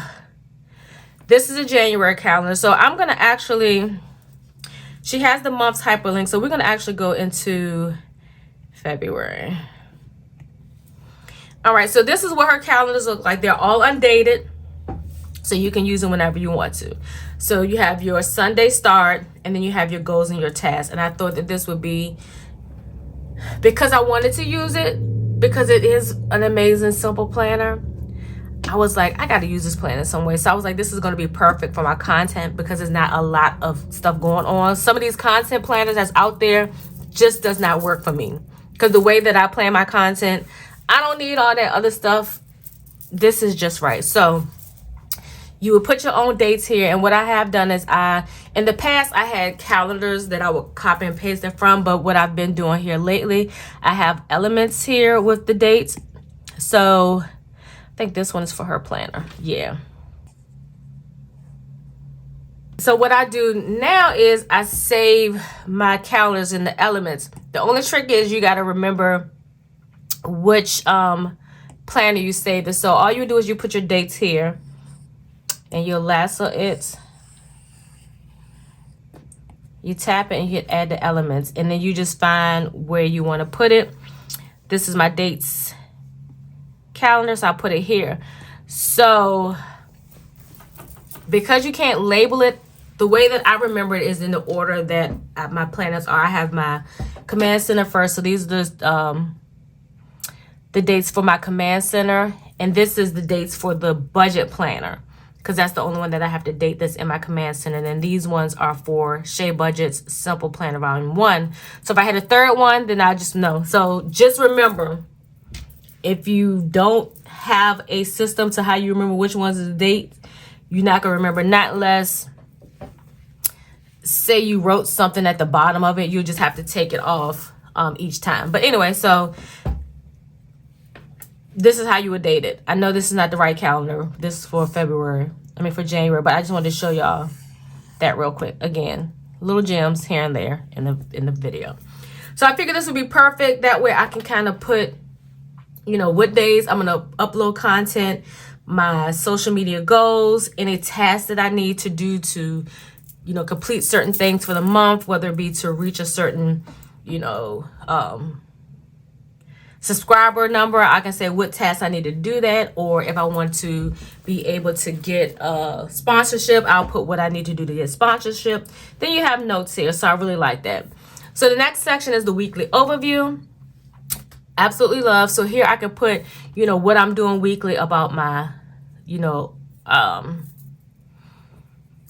this is a January calendar. So I'm going to actually, she has the months hyperlink. So we're going to actually go into February. All right. So this is what her calendars look like. They're all undated. So you can use them whenever you want to. So you have your Sunday start, and then you have your goals and your tasks. And I thought that this would be, because I wanted to use it, because it is an amazing, simple planner, I was like, I got to use this planner in some way. So I was like, this is going to be perfect for my content because there's not a lot of stuff going on. Some of these content planners that's out there just does not work for me. Because the way that I plan my content, I don't need all that other stuff. This is just right. So you would put your own dates here. And what I have done is in the past, I had calendars that I would copy and paste it from. But what I've been doing here lately, I have elements here with the dates. So I think this one is for her planner. Yeah. So what I do now is I save my calendars in the elements. The only trick is you got to remember which planner you save it. So all you do is you put your dates here and you lasso it. You tap it and you hit add the elements. And then you just find where you want to put it. This is my dates calendar, so I'll put it here. So because you can't label it, the way that I remember it is in the order that my planners are. I have my command center first. So these are the dates for my command center. And this is the dates for the budget planner, because that's the only one that I have to date that's in my command center. And then these ones are for Shay Budget's Simple Planner Volume 1. So if I had a third one, then I just know. So just remember, if you don't have a system to how you remember which ones is the date, you're not going to remember, not unless, say you wrote something at the bottom of it, you just have to take it off each time. But anyway, so this is how you would date it. I know this is not the right calendar. This is for February. I mean for January, but I just wanted to show y'all that real quick. Again, little gems here and there in the video. So I figured this would be perfect. That way I can kind of put, you know, what days I'm going to upload content, my social media goals, any tasks that I need to do to, you know, complete certain things for the month, whether it be to reach a certain, you know, subscriber number. I can say what tasks I need to do that, or if I want to be able to get sponsorship, I'll put what I need to do to get sponsorship. Then you have notes here, so I really like that. So the next section is the weekly overview. Absolutely love. So here I can put, you know, what I'm doing weekly about my, you know,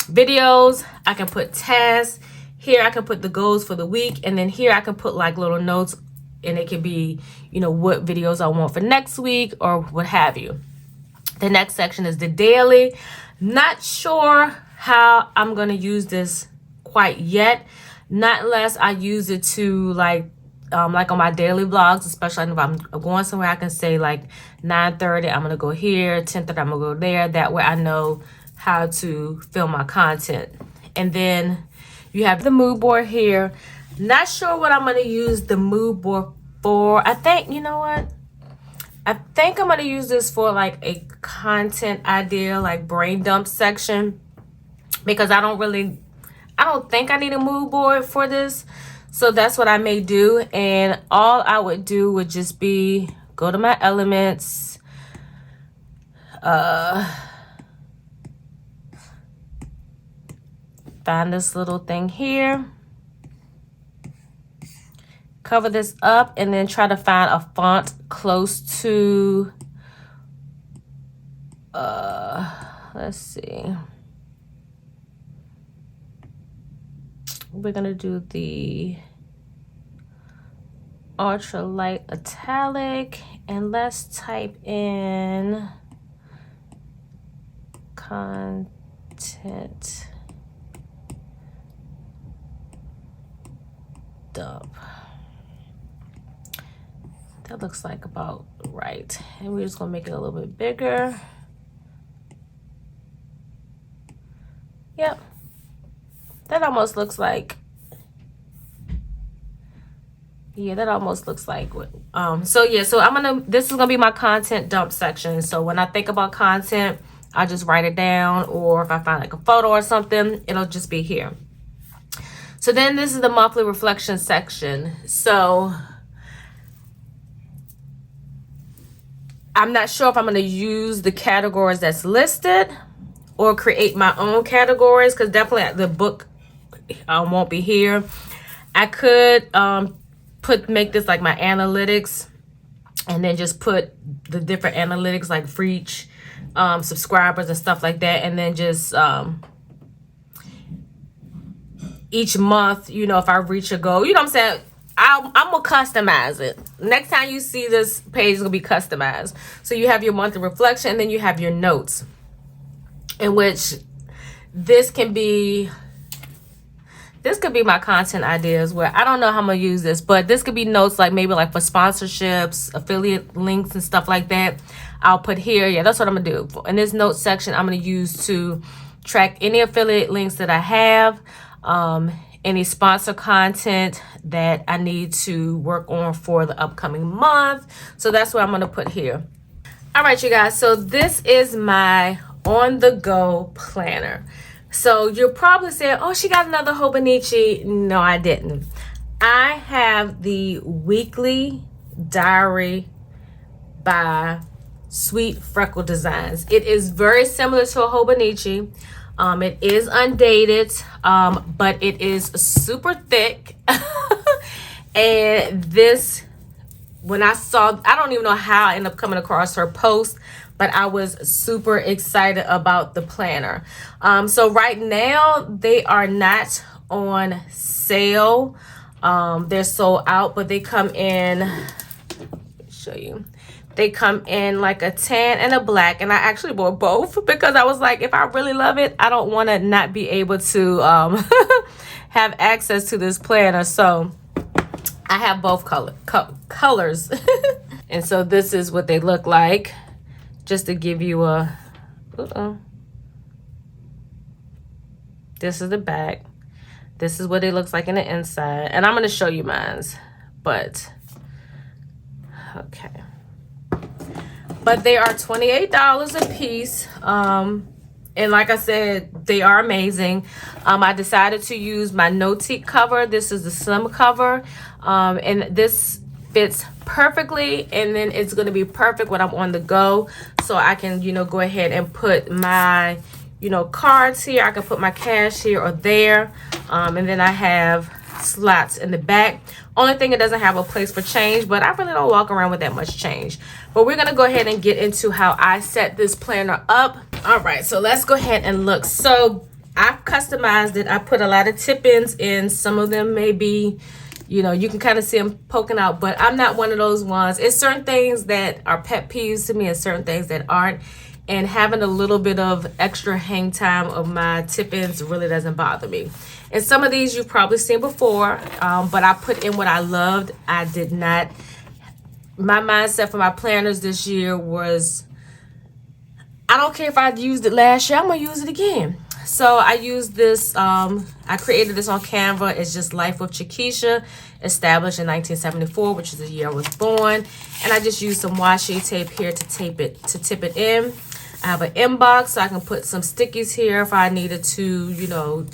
videos. I can put tasks. Here I can put the goals for the week. And then here I can put like little notes, and it can be, you know, what videos I want for next week or what have you. The next section is the daily. Not sure how I'm going to use this quite yet. Not unless I use it to like like on my daily vlogs, especially if I'm going somewhere, I can say like 9:30, I'm gonna go here, 10:30, I'm gonna go there. That way I know how to film my content. And then you have the mood board here. Not sure what I'm gonna use the mood board for. I think, you know what? I think I'm gonna use this for like a content idea, like brain dump section, because I don't think I need a mood board for this. So that's what I may do. And all I would do would just be go to my elements, find this little thing here, cover this up, and then try to find a font close to, let's see. We're gonna do the ultra light italic, and let's type in content dump. That looks like about right. And we're just gonna make it a little bit bigger. Yep. That almost looks like, yeah, that almost looks like what, so yeah, so this is gonna be my content dump section. So when I think about content, I just write it down, or if I find like a photo or something, it'll just be here. So then this is the monthly reflection section. So I'm not sure if I'm gonna use the categories that's listed or create my own categories, because definitely the book won't be here. I could make this like my analytics, and then just put the different analytics like for each subscribers and stuff like that, and then just each month, you know, if I reach a goal, you know what I'm saying, I'm gonna customize it. Next time you see this page, is gonna be customized. So you have your monthly reflection, and then you have your notes, in which this could be my content ideas, where I don't know how I'm gonna use this, but this could be notes like maybe like for sponsorships, affiliate links and stuff like that. I'll put here. Yeah, that's what I'm gonna do. In this notes section, I'm gonna use to track any affiliate links that I have, any sponsor content that I need to work on for the upcoming month. So that's what I'm gonna put here. All right, you guys, so this is my on the go planner. So you're probably saying, oh, she got another Hobonichi. No, I didn't. I have the weekly diary by Sweet Freckle Designs. It is very similar to a Hobonichi. It is undated, but it is super thick. And this, when I saw, I don't even know how I ended up coming across her post, but I was super excited about the planner. So right now they are not on sale. They're sold out, but they come in, let me show you. They come in like a tan and a black, and I actually bought both because I was like, if I really love it, I don't want to not be able to have access to this planner. So I have both colors. And so this is what they look like, just to give you a, this is the back. This is what it looks like in the inside. And I'm going to show you mine's, but okay. But they are $28 a piece. And like I said, they are amazing. I decided to use my no-teak cover. This is the slim cover. And this fits perfectly. And then it's going to be perfect when I'm on the go. So I can, you know, go ahead and put my, you know, cards here. I can put my cash here or there. And then I have slots in the back. Only thing, it doesn't have a place for change, but I really don't walk around with that much change. But we're going to go ahead and get into how I set this planner up. All right, so let's go ahead and look. So I've customized it. I put a lot of tip-ins in. Some of them may be, you know, you can kind of see them poking out, but I'm not one of those ones. It's certain things that are pet peeves to me and certain things that aren't. and having a little bit of extra hang time of my tip-ins really doesn't bother me. And some of these you've probably seen before, but I put in what I loved. I did not, my mindset for my planners this year was, I don't care if I used it last year, I'm gonna use it again. So I used this, I created this on Canva. It's just Life with Chiquisha, established in 1974, which is the year I was born. And I just used some washi tape here to tip it in. I have an inbox, so I can put some stickies here if I needed to, you know,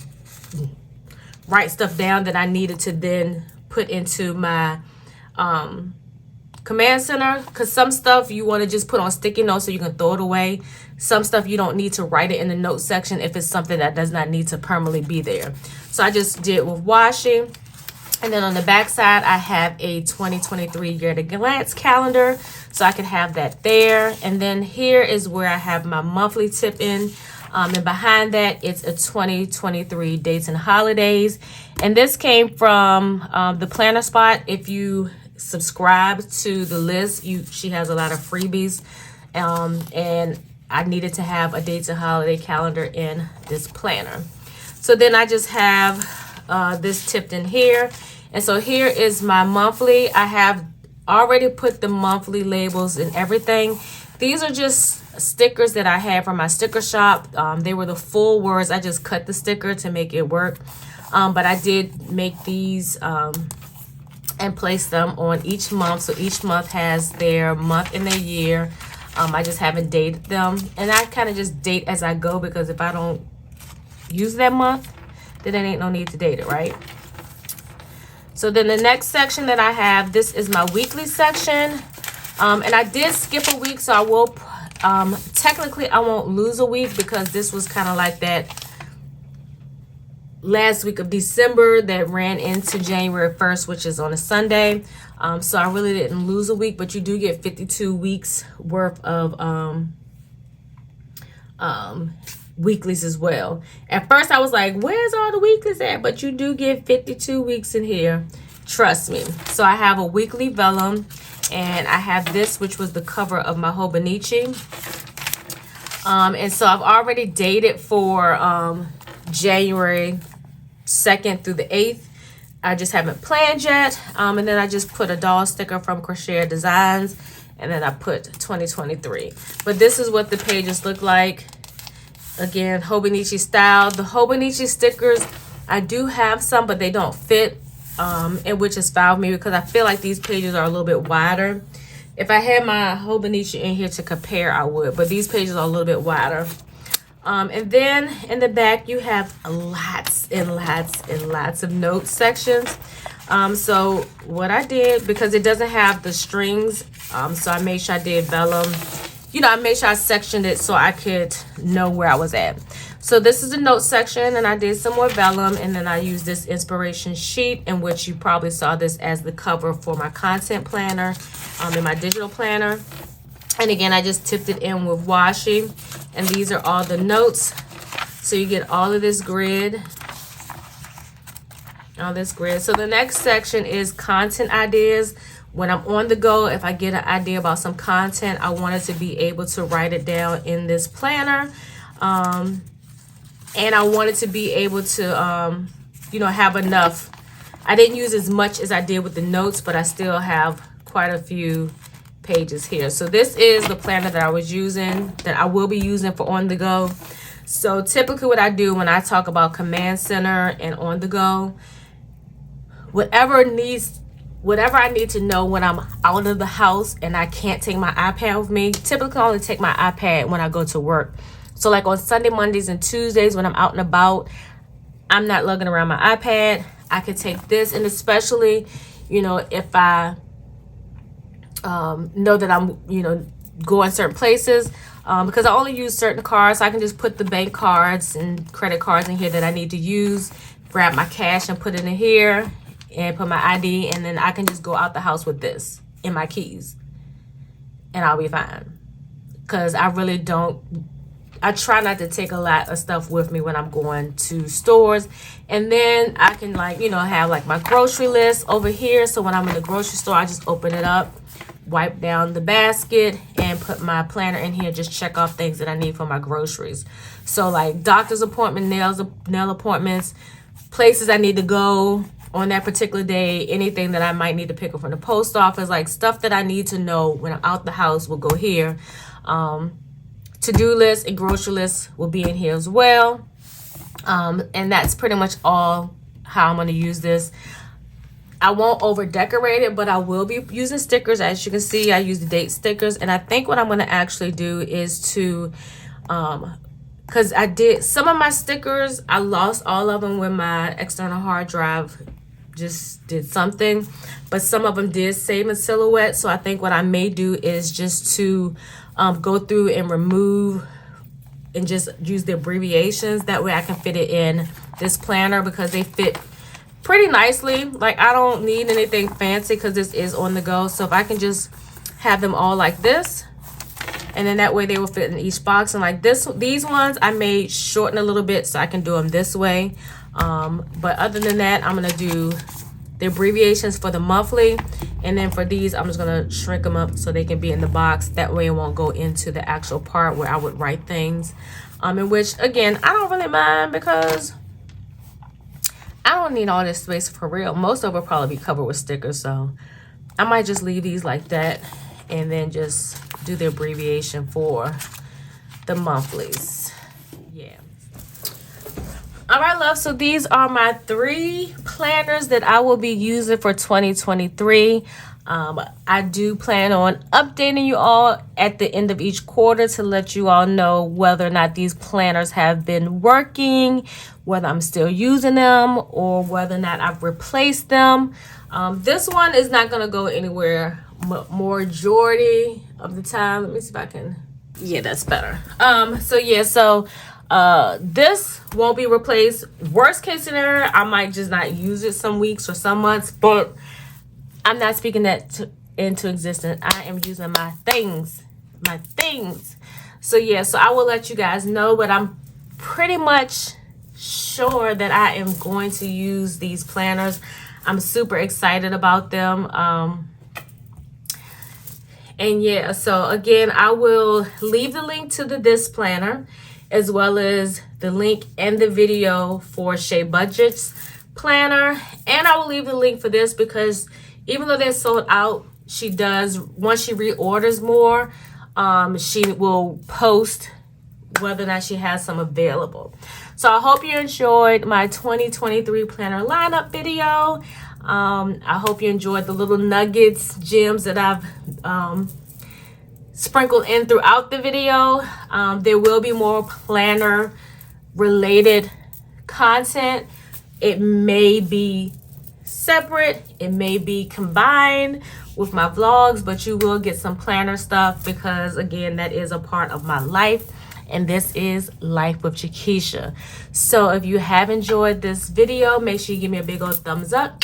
write stuff down that I needed to then put into my command center, because some stuff you want to just put on sticky notes so you can throw it away. Some stuff you don't need to write it in the notes section if it's something that does not need to permanently be there. So I just did with washi. And then on the back side, I have a 2023 year at a glance calendar, so I can have that there. And then here is where I have my monthly tip in. And behind that, it's a 2023 dates and holidays. And this came from the planner spot. If you subscribe to the list, she has a lot of freebies. And I needed to have a dates and holiday calendar in this planner. So then I just have this tipped in here. And so here is my monthly. I have already put the monthly labels and everything. These are just stickers that I had from my sticker shop. They were the full words. I just cut the sticker to make it work. But I did make these and place them on each month. So each month has their month and their year. I just haven't dated them. And I kind of just date as I go, because if I don't use that month, then there ain't no need to date it, right? So then the next section that I have, this is my weekly section. And I did skip a week, so I will, technically I won't lose a week, because this was kind of like that last week of December that ran into January 1st, which is on a Sunday. So I really didn't lose a week, but you do get 52 weeks worth of weeklies as well. At first I was like, where's all the weeklies at? But you do get 52 weeks in here, trust me. So I have a weekly vellum, and I have this, which was the cover of my Hobonichi. And so I've already dated for January 2nd through the 8th. I just haven't planned yet. And then I just put a doll sticker from Crochet Designs, and then I put 2023. But this is what the pages look like. Again, Hobonichi style. The Hobonichi stickers, I do have some, but they don't fit, and which is fine with me, because I feel like these pages are a little bit wider. If I had my Hobonichi in here to compare, I would, but these pages are a little bit wider. And then in the back, you have lots and lots and lots of note sections. So what I did, because it doesn't have the strings, so I made sure I did vellum. You know, I made sure I sectioned it so I could know where I was at. So this is the note section, and I did some more vellum, and then I used this inspiration sheet, in which you probably saw this as the cover for my content planner, in my digital planner. And again, I just tipped it in with washi, and these are all the notes. So you get all of this grid. All this grid. So the next section is content ideas. When I'm on the go, if I get an idea about some content, I wanted to be able to write it down in this planner. And I wanted to be able to, you know, have enough. I didn't use as much as I did with the notes, but I still have quite a few pages here. So this is the planner that I was using, that I will be using for on the go. So typically what I do when I talk about command center and on the go, whatever I need to know when I'm out of the house and I can't take my iPad with me, typically I only take my iPad when I go to work. So like on Sunday, Mondays, and Tuesdays when I'm out and about, I'm not lugging around my iPad. I could take this, and especially, you know, if I know that I'm, you know, going certain places, because I only use certain cards, so I can just put the bank cards and credit cards in here that I need to use, grab my cash and put it in here, and put my ID, and then I can just go out the house with this and my keys, and I'll be fine. Because I really don't, I try not to take a lot of stuff with me when I'm going to stores. And then I can, like, you know, have like my grocery list over here. So when I'm in the grocery store, I just open it up, wipe down the basket, and put my planner in here, just check off things that I need for my groceries. So like doctor's appointment, nail appointments, places I need to go on that particular day, anything that I might need to pick up from the post office, like stuff that I need to know when I'm out the house will go here. To-do list and grocery list will be in here as well. And that's pretty much all how I'm going to use this. I won't over decorate it, but I will be using stickers. As you can see, I use the date stickers, and I think what I'm going to actually do is to because I did some of my stickers, I lost all of them when my external hard drive just did something, but some of them did save in silhouette. So I think what I may do is just to go through and remove and just use the abbreviations. That way I can fit it in this planner because they fit pretty nicely. Like I don't need anything fancy because this is on the go. So if I can just have them all like this, and then that way they will fit in each box. And like these ones I may shorten a little bit so I can do them this way. But other than that, I'm gonna do the abbreviations for the monthly, and then for these I'm just gonna shrink them up so they can be in the box. That way it won't go into the actual part where I would write things, in which again I don't really mind because I don't need all this space for real. Most of it will probably be covered with stickers, so I might just leave these like that and then just do the abbreviation for the monthlies. Yeah. All right, love. So these are my 3 planners that I will be using for 2023. I do plan on updating you all at the end of each quarter to let you all know whether or not these planners have been working, whether I'm still using them, or whether or not I've replaced them. This one is not going to go anywhere majority of the time. Let me see if I can. Yeah, that's better. This won't be replaced. Worst case scenario, I might just not use it some weeks or some months, but I'm not speaking that into existence. I am using my things. So yeah, so I will let you guys know, but I'm pretty much sure that I am going to use these planners. I'm super excited about them. And yeah, so again, I will leave the link to the THISS planner, as well as the link and the video for Shay Budget's planner. And I will leave the link for this because even though they're sold out, she does, once she reorders more, she will post whether or not she has some available. So I hope you enjoyed my 2023 planner lineup video. I hope you enjoyed the little nuggets, gems that I've sprinkled in throughout the video. There will be more planner related content. It may be separate, it may be combined with my vlogs, but you will get some planner stuff because again, that is a part of my life. And this is Life with Shakisha. So if you have enjoyed this video, make sure you give me a big old thumbs up.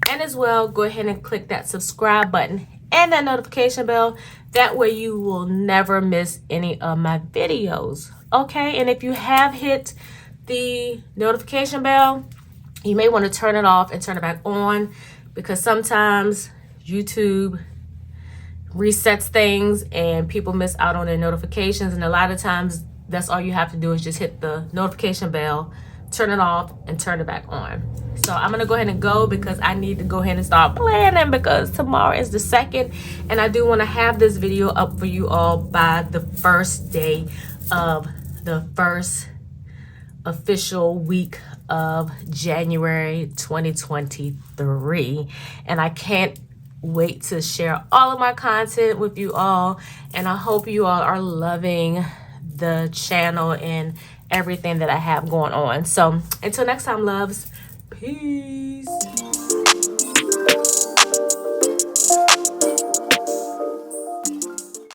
And as well, go ahead and click that subscribe button and that notification bell. That way you will never miss any of my videos. Okay, and if you have hit the notification bell, you may want to turn it off and turn it back on because sometimes YouTube resets things and people miss out on their notifications, and a lot of times that's all you have to do is just hit the notification bell, turn it off, and turn it back on. So I'm gonna go ahead and go because I need to go ahead and start planning because tomorrow is the 2nd, and I do want to have this video up for you all by the first day of the first official week of January 2023. And I can't wait to share all of my content with you all, and I hope you all are loving the channel and everything that I have going on. So until next time, loves, peace.